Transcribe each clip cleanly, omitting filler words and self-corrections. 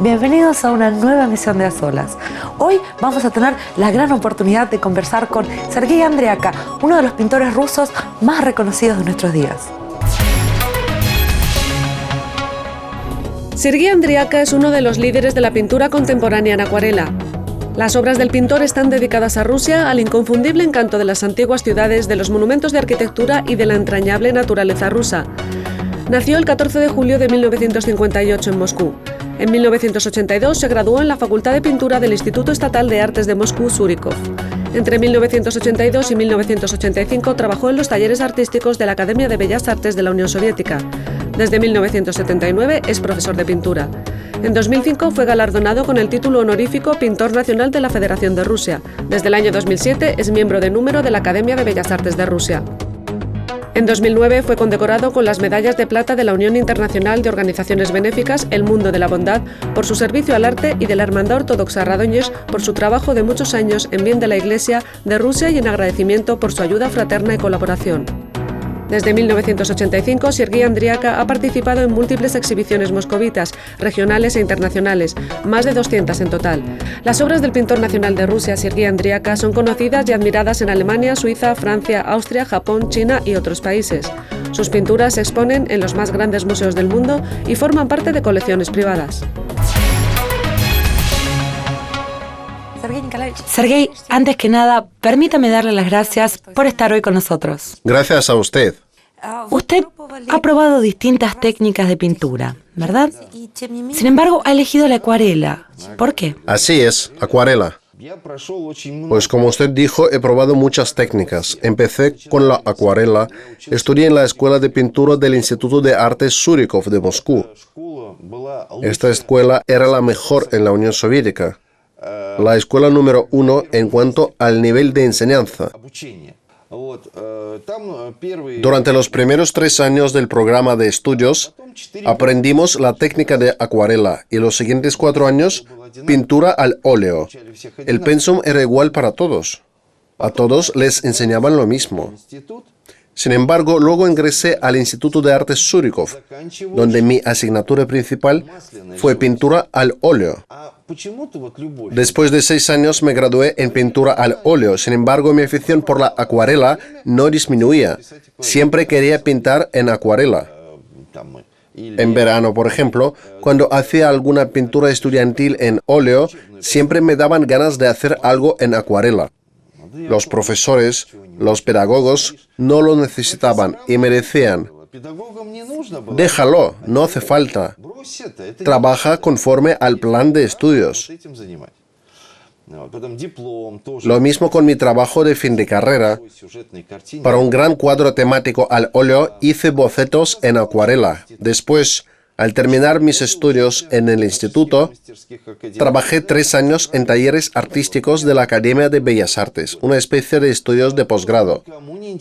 Bienvenidos a una nueva emisión de A Solas. Hoy vamos a tener la gran oportunidad de conversar con Sergei Andriaca, uno de los pintores rusos más reconocidos de nuestros días. Sergei Andriaca es uno de los líderes de la pintura contemporánea en acuarela. Las obras del pintor están dedicadas a Rusia, al inconfundible encanto de las antiguas ciudades, de los monumentos de arquitectura y de la entrañable naturaleza rusa. Nació el 14 de julio de 1958 en Moscú. En 1982 se graduó en la Facultad de Pintura del Instituto Estatal de Artes de Moscú, Surikov. Entre 1982 y 1985 trabajó en los talleres artísticos de la Academia de Bellas Artes de la Unión Soviética. Desde 1979 es profesor de pintura. En 2005 fue galardonado con el título honorífico Pintor Nacional de la Federación de Rusia. Desde el año 2007 es miembro de número de la Academia de Bellas Artes de Rusia. En 2009 fue condecorado con las medallas de plata de la Unión Internacional de Organizaciones Benéficas El Mundo de la Bondad por su servicio al arte y de la Hermandad Ortodoxa Radoñez por su trabajo de muchos años en bien de la Iglesia de Rusia y en agradecimiento por su ayuda fraterna y colaboración. Desde 1985, Sergei Andriaca ha participado en múltiples exhibiciones moscovitas, regionales e internacionales, más de 200 en total. Las obras del pintor nacional de Rusia, Sergei Andriaca, son conocidas y admiradas en Alemania, Suiza, Francia, Austria, Japón, China y otros países. Sus pinturas se exponen en los más grandes museos del mundo y forman parte de colecciones privadas. Sergei, antes que nada, permítame darle las gracias por estar hoy con nosotros. Gracias a usted. Usted ha probado distintas técnicas de pintura, ¿verdad? Sin embargo, ha elegido la acuarela. ¿Por qué? Así es, acuarela. Pues como usted dijo, he probado muchas técnicas. Empecé con la acuarela, estudié en la Escuela de Pintura del Instituto de Artes Surikov de Moscú. Esta escuela era la mejor en la Unión Soviética. La escuela número 1 en cuanto al nivel de enseñanza. Durante los primeros 3 años del programa de estudios, aprendimos la técnica de acuarela y los siguientes 4 años, pintura al óleo. El pensum era igual para todos. A todos les enseñaban lo mismo. Sin embargo, luego ingresé al Instituto de Artes Surikov, donde mi asignatura principal fue pintura al óleo. Después de 6 años me gradué en pintura al óleo. Sin embargo, mi afición por la acuarela no disminuía. Siempre quería pintar en acuarela. En verano, por ejemplo, cuando hacía alguna pintura estudiantil en óleo, siempre me daban ganas de hacer algo en acuarela. Los profesores, los pedagogos, no lo necesitaban y me decían: déjalo, no hace falta. Trabaja conforme al plan de estudios. Lo mismo con mi trabajo de fin de carrera. Para un gran cuadro temático al óleo hice bocetos en acuarela. Después, al terminar mis estudios en el instituto, trabajé 3 años en talleres artísticos de la Academia de Bellas Artes, una especie de estudios de posgrado.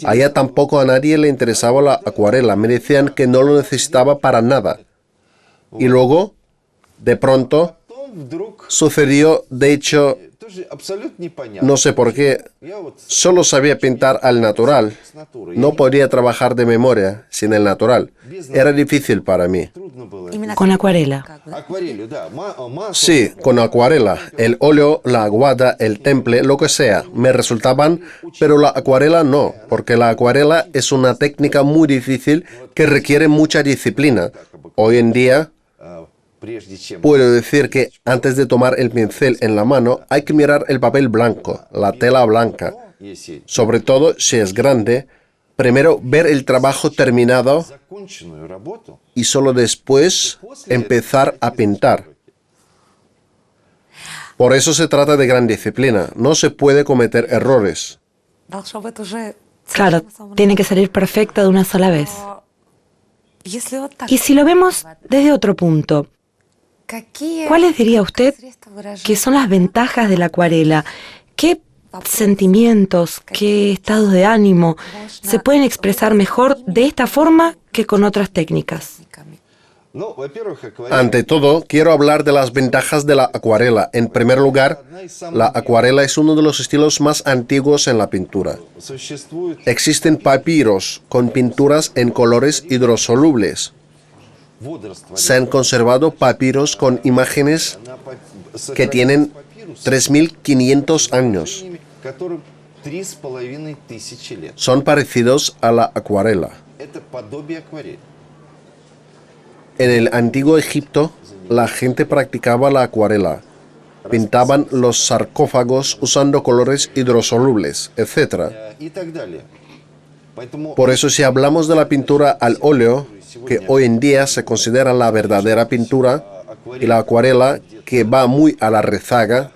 Allá tampoco a nadie le interesaba la acuarela, me decían que no lo necesitaba para nada. Y luego, de pronto, sucedió, de hecho, no sé por qué, solo sabía pintar al natural. No podía trabajar de memoria sin el natural. Era difícil para mí. ¿Con acuarela? Sí, con acuarela. El óleo, la aguada, el temple, lo que sea, me resultaban, pero la acuarela no, porque la acuarela es una técnica muy difícil que requiere mucha disciplina. Hoy en día, puedo decir que antes de tomar el pincel en la mano hay que mirar el papel blanco, la tela blanca. Sobre todo si es grande, primero ver el trabajo terminado y solo después empezar a pintar. Por eso se trata de gran disciplina, no se puede cometer errores. Claro, tiene que salir perfecta de una sola vez. Y si lo vemos desde otro punto, ¿cuáles diría usted que son las ventajas de la acuarela? ¿Qué sentimientos, qué estados de ánimo se pueden expresar mejor de esta forma que con otras técnicas? Ante todo, quiero hablar de las ventajas de la acuarela. En primer lugar, la acuarela es uno de los estilos más antiguos en la pintura. Existen papiros con pinturas en colores hidrosolubles. Se han conservado papiros con imágenes que tienen 3.500 años. Son parecidos a la acuarela. En el antiguo Egipto, la gente practicaba la acuarela. Pintaban los sarcófagos usando colores hidrosolubles, etc. Por eso, si hablamos de la pintura al óleo, que hoy en día se considera la verdadera pintura, y la acuarela, que va muy a la rezaga,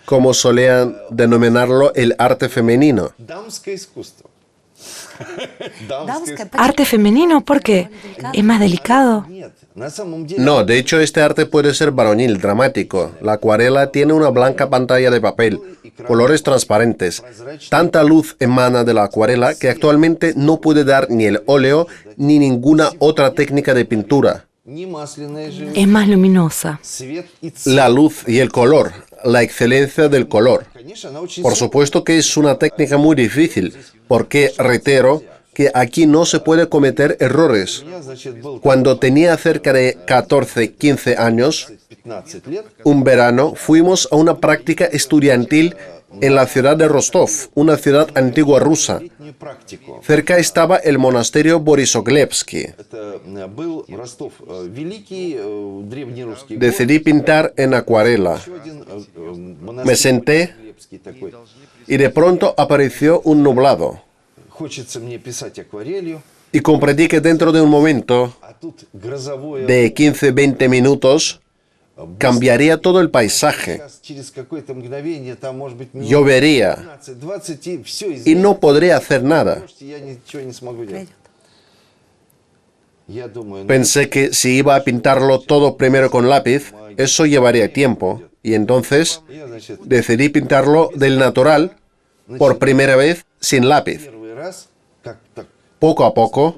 como solían denominarlo el arte femenino. ¿Arte femenino? ¿Por qué? ¿Es más delicado? No, de hecho este arte puede ser varonil, dramático. La acuarela tiene una blanca pantalla de papel, colores transparentes. Tanta luz emana de la acuarela que actualmente no puede dar ni el óleo ni ninguna otra técnica de pintura. Es más luminosa. La luz y el color, la excelencia del color. Por supuesto que es una técnica muy difícil, porque, reitero, que aquí no se puede cometer errores. Cuando tenía cerca de 14, 15 años, un verano, fuimos a una práctica estudiantil en la ciudad de Rostov, una ciudad antigua rusa. Cerca estaba el monasterio Borisoglebsky. Decidí pintar en acuarela. Me senté y de pronto apareció un nublado. Y comprendí que dentro de un momento, de 15-20 minutos, cambiaría todo el paisaje. Llovería y no podría hacer nada. Pensé que si iba a pintarlo todo primero con lápiz, eso llevaría tiempo. Y entonces decidí pintarlo del natural por primera vez sin lápiz. Poco a poco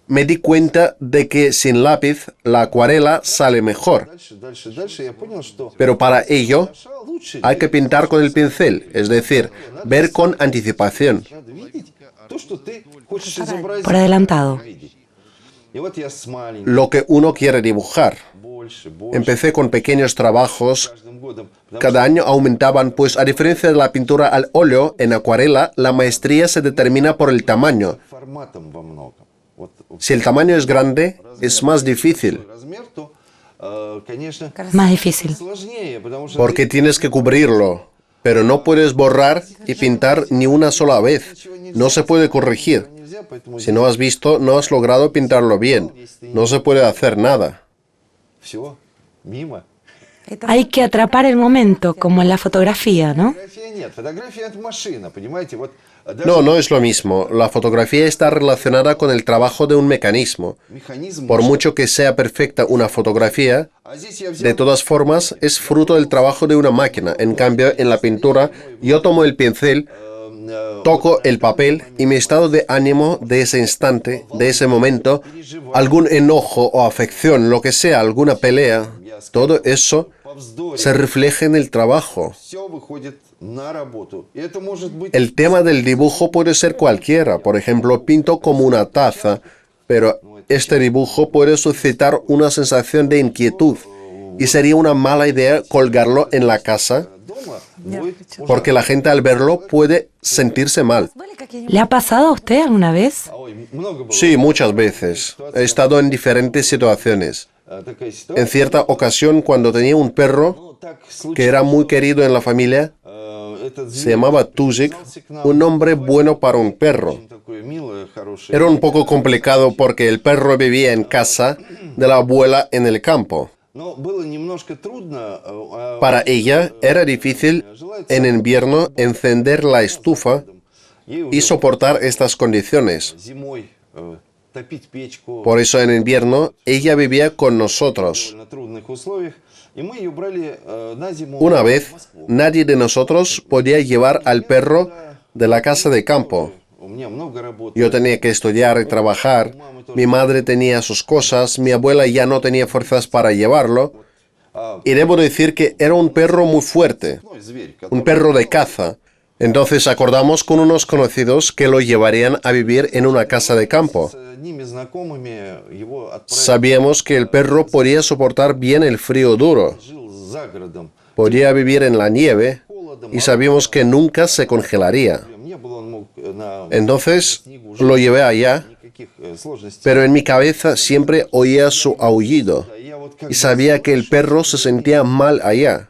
me di cuenta de que sin lápiz la acuarela sale mejor. Pero para ello hay que pintar con el pincel, es decir, ver con anticipación. Por adelantado. Lo que uno quiere dibujar. Empecé con pequeños trabajos. Cada año aumentaban, pues a diferencia de la pintura al óleo, en acuarela la maestría se determina por el tamaño. Si el tamaño es grande, es más difícil. Más difícil. Porque tienes que cubrirlo, pero no puedes borrar y pintar ni una sola vez. No se puede corregir. Si no has visto, no has logrado pintarlo bien. No se puede hacer nada. Hay que atrapar el momento, como en la fotografía, ¿no? No, no es lo mismo. La fotografía está relacionada con el trabajo de un mecanismo. Por mucho que sea perfecta una fotografía, de todas formas es fruto del trabajo de una máquina. En cambio, en la pintura, yo tomo el pincel, toco el papel y mi estado de ánimo de ese instante, de ese momento, algún enojo o afección, lo que sea, alguna pelea, todo eso se refleja en el trabajo. El tema del dibujo puede ser cualquiera. Por ejemplo, pinto como una taza, pero este dibujo puede suscitar una sensación de inquietud y sería una mala idea colgarlo en la casa, porque la gente al verlo puede sentirse mal. ¿Le ha pasado a usted alguna vez? Sí, muchas veces. He estado en diferentes situaciones. En cierta ocasión, cuando tenía un perro que era muy querido en la familia, se llamaba Tuzik, un nombre bueno para un perro. Era un poco complicado porque el perro vivía en casa de la abuela en el campo. Para ella era difícil en invierno encender la estufa y soportar estas condiciones. Por eso en invierno ella vivía con nosotros. Una vez, nadie de nosotros podía llevar al perro de la casa de campo. Yo tenía que estudiar y trabajar, mi madre tenía sus cosas, mi abuela ya no tenía fuerzas para llevarlo. Y debo decir que era un perro muy fuerte, un perro de caza. Entonces acordamos con unos conocidos que lo llevarían a vivir en una casa de campo. Sabíamos que el perro podía soportar bien el frío duro, podía vivir en la nieve y sabíamos que nunca se congelaría. Entonces lo llevé allá, pero en mi cabeza siempre oía su aullido y sabía que el perro se sentía mal allá.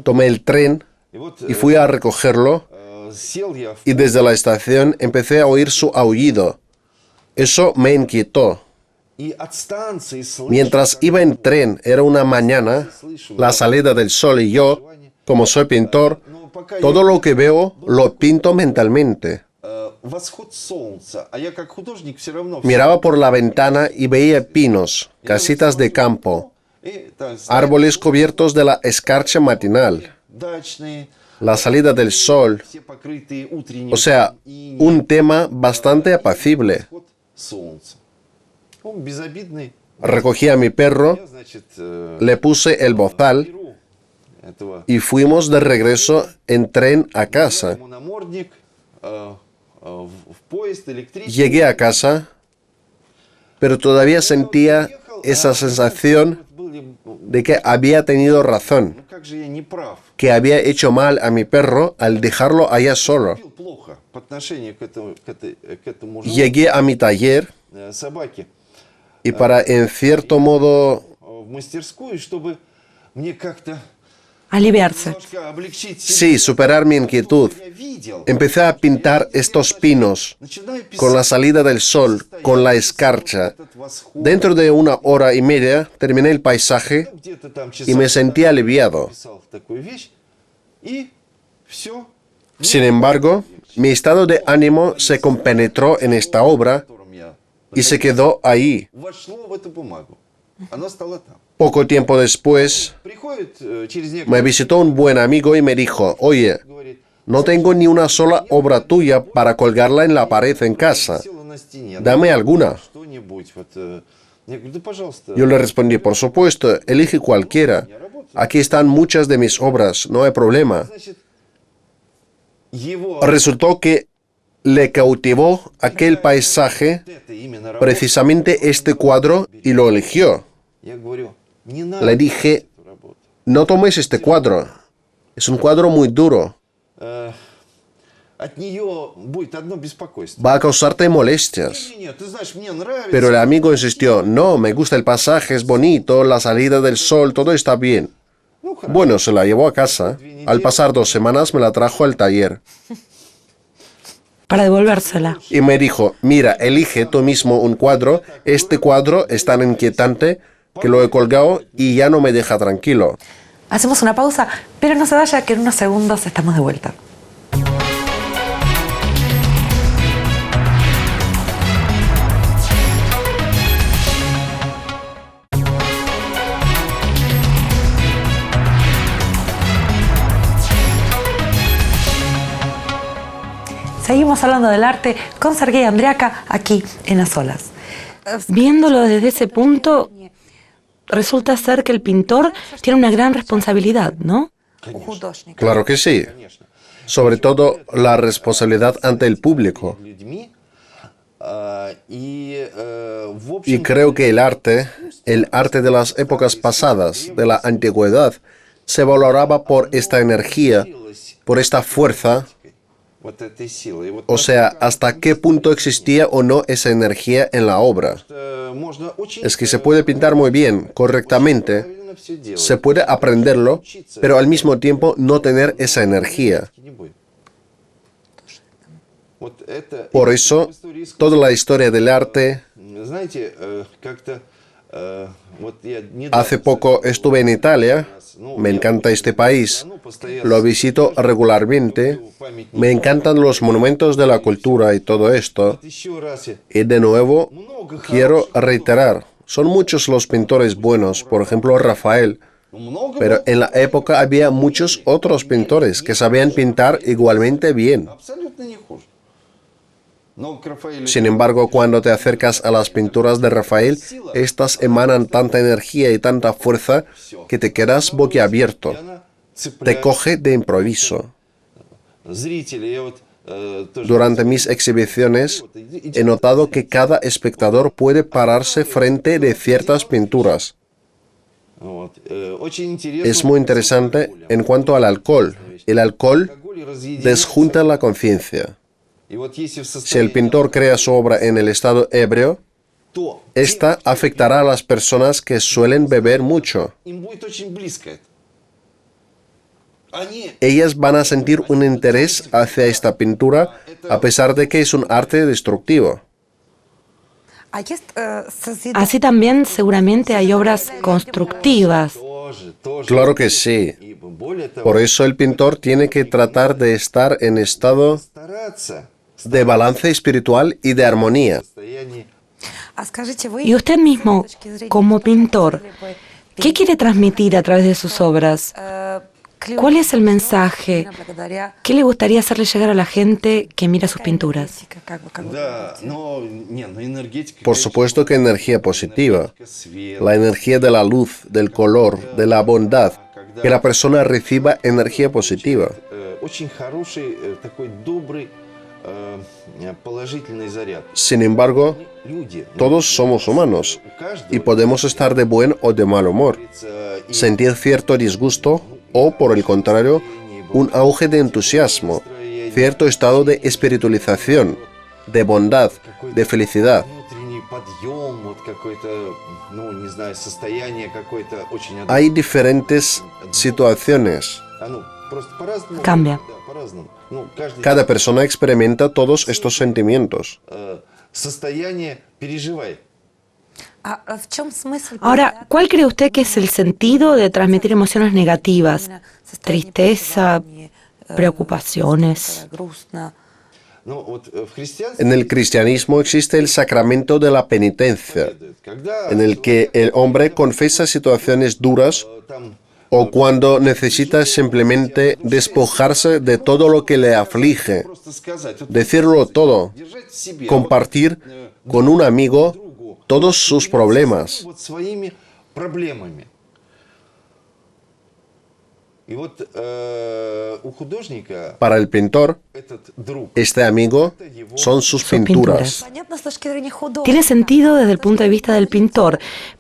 Tomé el tren y fui a recogerlo y desde la estación empecé a oír su aullido. Eso me inquietó. Mientras iba en tren, era una mañana, la salida del sol y yo, como soy pintor, todo lo que veo lo pinto mentalmente. Miraba por la ventana y veía pinos, casitas de campo, árboles cubiertos de la escarcha matinal, la salida del sol, o sea, un tema bastante apacible. Recogí a mi perro, le puse el bozal y fuimos de regreso en tren a casa. Llegué a casa, pero todavía sentía esa sensación de que había tenido razón, que había hecho mal a mi perro al dejarlo allá solo. Llegué a mi taller y para, en cierto modo, aliviarse. Sí, superar mi inquietud. Empecé a pintar estos pinos, con la salida del sol, con la escarcha. Dentro de 1 hora y media terminé el paisaje y me sentí aliviado. Sin embargo, mi estado de ánimo se compenetró en esta obra y se quedó ahí. Poco tiempo después, me visitó un buen amigo y me dijo: oye, no tengo ni una sola obra tuya para colgarla en la pared en casa. Dame alguna. Yo le respondí: por supuesto, elige cualquiera. Aquí están muchas de mis obras, no hay problema. Resultó que le cautivó aquel paisaje, precisamente este cuadro, y lo eligió. Le dije: no tomes este cuadro, es un cuadro muy duro. Va a causarte molestias. Pero el amigo insistió: no, me gusta el pasaje, es bonito, la salida del sol, todo está bien. Bueno, se la llevó a casa. Al pasar 2 semanas me la trajo al taller. Para devolvérsela. Y me dijo: mira, elige tú mismo un cuadro. Este cuadro es tan inquietante que lo he colgado y ya no me deja tranquilo. Hacemos una pausa, pero no se vaya, que en unos segundos estamos de vuelta. Seguimos hablando del arte con Sergei Andriaca aquí en A Solas. Viéndolo desde ese punto, resulta ser que el pintor tiene una gran responsabilidad, ¿no? Claro que sí. Sobre todo la responsabilidad ante el público. Y creo que el arte de las épocas pasadas, de la antigüedad, se valoraba por esta energía, por esta fuerza. O sea, hasta qué punto existía o no esa energía en la obra. Es que se puede pintar muy bien, correctamente, se puede aprenderlo, pero al mismo tiempo no tener esa energía. Por eso, toda la historia del arte... Hace poco estuve en Italia, me encanta este país, lo visito regularmente, me encantan los monumentos de la cultura y todo esto. Y de nuevo, quiero reiterar, son muchos los pintores buenos, por ejemplo Rafael, pero en la época había muchos otros pintores que sabían pintar igualmente bien. Sin embargo, cuando te acercas a las pinturas de Rafael, estas emanan tanta energía y tanta fuerza que te quedas boquiabierto. Te coge de improviso. Durante mis exhibiciones he notado que cada espectador puede pararse frente de ciertas pinturas. Es muy interesante en cuanto al alcohol. El alcohol desjunta la conciencia. Si el pintor crea su obra en el estado ebrio, esta afectará a las personas que suelen beber mucho. Ellas van a sentir un interés hacia esta pintura a pesar de que es un arte destructivo. Así también seguramente hay obras constructivas. Claro que sí. Por eso el pintor tiene que tratar de estar en estado de balance espiritual y de armonía. Y usted mismo, como pintor, ¿qué quiere transmitir a través de sus obras? ¿Cuál es el mensaje? ¿Qué le gustaría hacerle llegar a la gente que mira sus pinturas? Por supuesto que energía positiva. La energía de la luz, del color, de la bondad. Que la persona reciba energía positiva. Sin embargo, todos somos humanos y podemos estar de buen o de mal humor, sentir cierto disgusto o, por el contrario, un auge de entusiasmo, cierto estado de espiritualización, de bondad, de felicidad. Hay diferentes situaciones. Cambia. Cada persona experimenta todos estos sentimientos. Ahora, ¿cuál cree usted que es el sentido de transmitir emociones negativas? Tristeza, preocupaciones. En el cristianismo existe el sacramento de la penitencia, en el que el hombre confiesa situaciones duras o cuando necesita simplemente despojarse de todo lo que le aflige, decirlo todo, compartir con un amigo todos sus problemas. Para el pintor, este amigo son sus pinturas. Tiene sentido desde el punto de vista del pintor,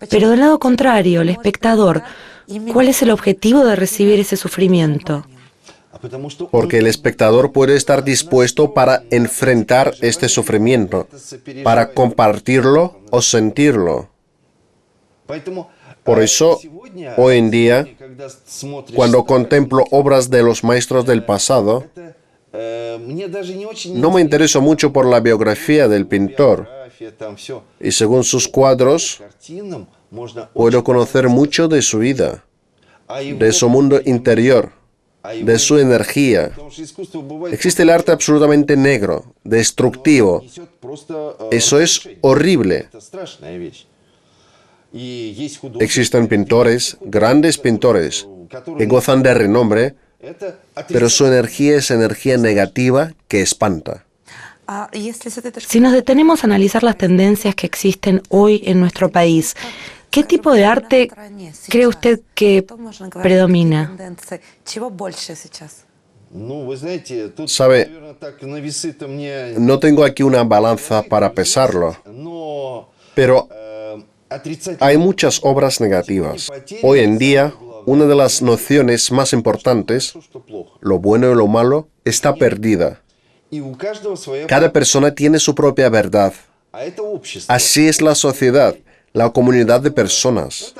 pero del lado contrario, el espectador, ¿cuál es el objetivo de recibir ese sufrimiento? Porque el espectador puede estar dispuesto para enfrentar este sufrimiento, para compartirlo o sentirlo. Por eso, hoy en día, cuando contemplo obras de los maestros del pasado, no me intereso mucho por la biografía del pintor, y según sus cuadros, puedo conocer mucho de su vida, de su mundo interior, de su energía. Existe el arte absolutamente negro, destructivo. Eso es horrible. Existen pintores, grandes pintores, que gozan de renombre, pero su energía es energía negativa que espanta. Si nos detenemos a analizar las tendencias que existen hoy en nuestro país, ¿qué tipo de arte cree usted que predomina? Sabe, no tengo aquí una balanza para pesarlo, pero hay muchas obras negativas. Hoy en día, una de las nociones más importantes, lo bueno y lo malo, está perdida. Cada persona tiene su propia verdad. Así es la sociedad, la comunidad de personas.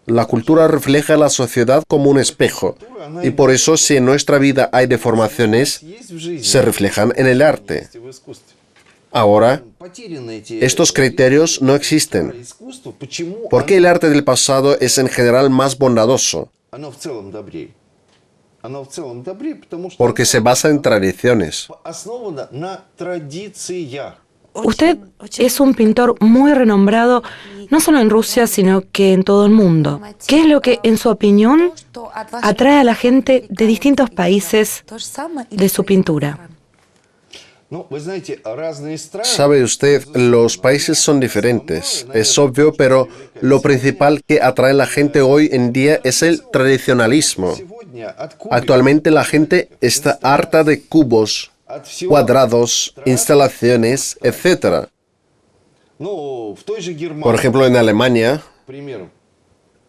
La cultura refleja la sociedad como un espejo, y por eso si en nuestra vida hay deformaciones, se reflejan en el arte. Ahora, estos criterios no existen. ¿Por qué el arte del pasado es en general más bondadoso? Porque se basa en tradiciones. Usted es un pintor muy renombrado, no solo en Rusia, sino que en todo el mundo. ¿Qué es lo que, en su opinión, atrae a la gente de distintos países de su pintura? Sabe usted, los países son diferentes, es obvio, pero lo principal que atrae a la gente hoy en día es el tradicionalismo. Actualmente la gente está harta de cubos, cuadrados, instalaciones, etc. Por ejemplo, en Alemania,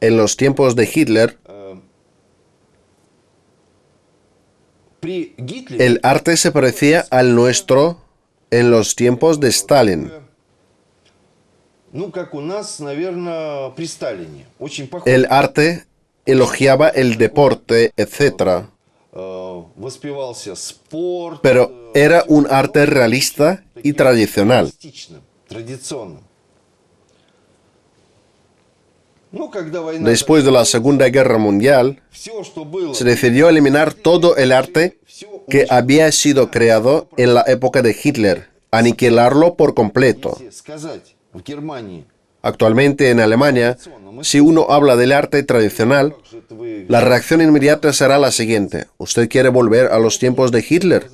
en los tiempos de Hitler, el arte se parecía al nuestro en los tiempos de Stalin. El arte elogiaba el deporte, etc. Pero era un arte realista y tradicional. Después de la Segunda Guerra Mundial, se decidió eliminar todo el arte que había sido creado en la época de Hitler, aniquilarlo por completo. Actualmente en Alemania, si uno habla del arte tradicional, la reacción inmediata será la siguiente: ¿usted quiere volver a los tiempos de Hitler?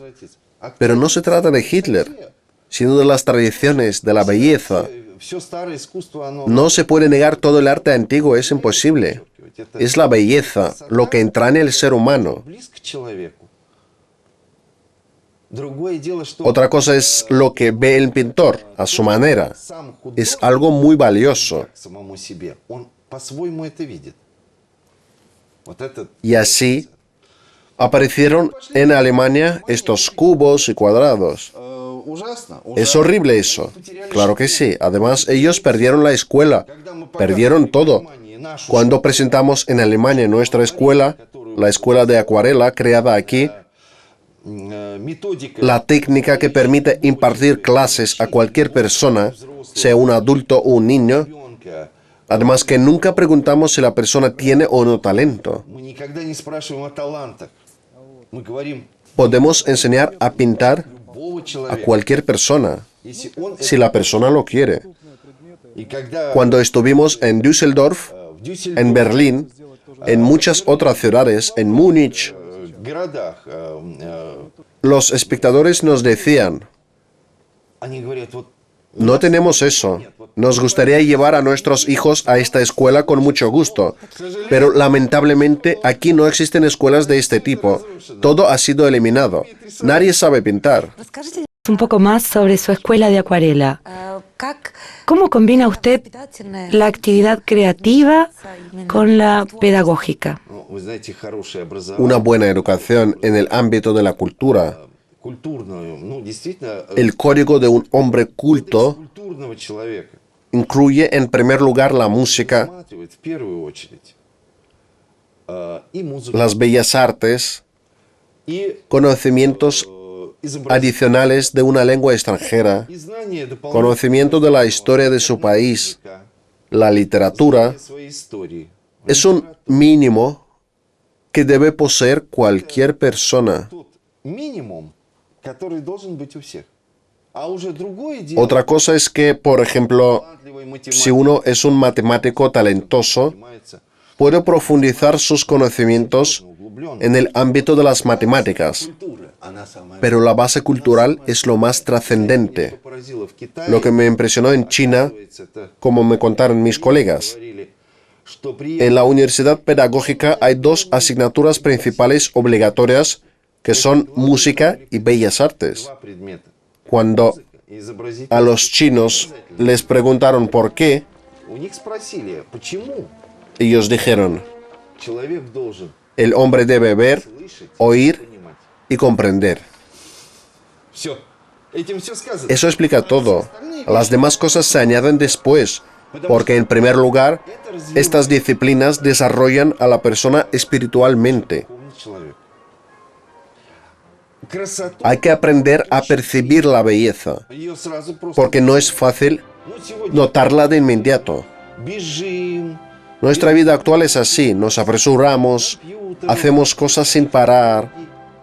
Pero no se trata de Hitler, sino de las tradiciones, de la belleza. No se puede negar todo el arte antiguo, es imposible. Es la belleza, lo que entraña el ser humano. Otra cosa es lo que ve el pintor, a su manera. Es algo muy valioso. Y así aparecieron en Alemania estos cubos y cuadrados. Es horrible eso. Claro que sí. Además, ellos perdieron la escuela. Perdieron todo. Cuando presentamos en Alemania nuestra escuela, la escuela de acuarela creada aquí, la técnica que permite impartir clases a cualquier persona, sea un adulto o un niño, además que nunca preguntamos si la persona tiene o no talento. Podemos enseñar a pintar a cualquier persona, si la persona lo quiere. Cuando estuvimos en Düsseldorf, en Berlín, en muchas otras ciudades, en Múnich, los espectadores nos decían: no tenemos eso. Nos gustaría llevar a nuestros hijos a esta escuela con mucho gusto, pero lamentablemente aquí no existen escuelas de este tipo. Todo ha sido eliminado. Nadie sabe pintar. Un poco más sobre su escuela de acuarela. ¿Cómo combina usted la actividad creativa con la pedagógica? Una buena educación en el ámbito de la cultura. El código de un hombre culto incluye en primer lugar la música, las bellas artes, conocimientos adicionales de una lengua extranjera, conocimiento de la historia de su país, la literatura. Es un mínimo que debe poseer cualquier persona. Otra cosa es que, por ejemplo, si uno es un matemático talentoso, puede profundizar sus conocimientos en el ámbito de las matemáticas, pero la base cultural es lo más trascendente. Lo que me impresionó en China, como me contaron mis colegas, en la universidad pedagógica hay 2 asignaturas principales obligatorias que son música y bellas artes. Cuando a los chinos les preguntaron por qué, ellos dijeron: el hombre debe ver, oír y comprender. Eso explica todo. Las demás cosas se añaden después, porque en primer lugar, estas disciplinas desarrollan a la persona espiritualmente. Hay que aprender a percibir la belleza, porque no es fácil notarla de inmediato. Nuestra vida actual es así, nos apresuramos, hacemos cosas sin parar,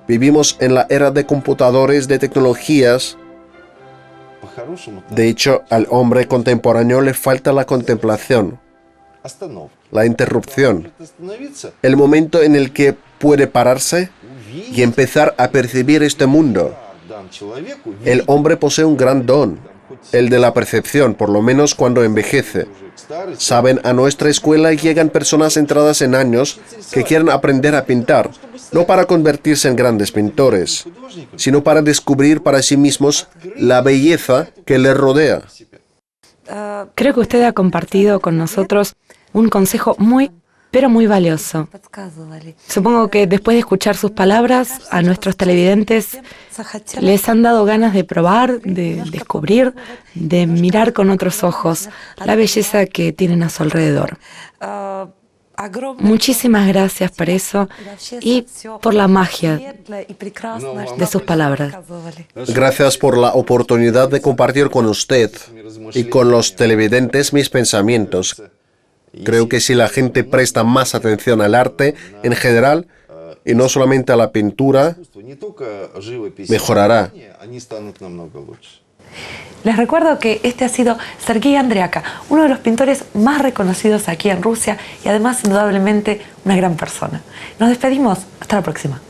vivimos en la era de computadores, de tecnologías. De hecho, al hombre contemporáneo le falta la contemplación, la interrupción, el momento en el que puede pararse y empezar a percibir este mundo. El hombre posee un gran don, el de la percepción, por lo menos cuando envejece. Saben, a nuestra escuela llegan personas entradas en años que quieren aprender a pintar, no para convertirse en grandes pintores, sino para descubrir para sí mismos la belleza que les rodea. Creo que usted ha compartido con nosotros un consejo muy, pero muy valioso. Supongo que después de escuchar sus palabras, a nuestros televidentes les han dado ganas de probar, de descubrir, de mirar con otros ojos la belleza que tienen a su alrededor. Muchísimas gracias por eso y por la magia de sus palabras. Gracias por la oportunidad de compartir con usted y con los televidentes mis pensamientos. Creo que si la gente presta más atención al arte en general y no solamente a la pintura, mejorará. Les recuerdo que este ha sido Sergei Andriaca, uno de los pintores más reconocidos aquí en Rusia y además indudablemente una gran persona. Nos despedimos, hasta la próxima.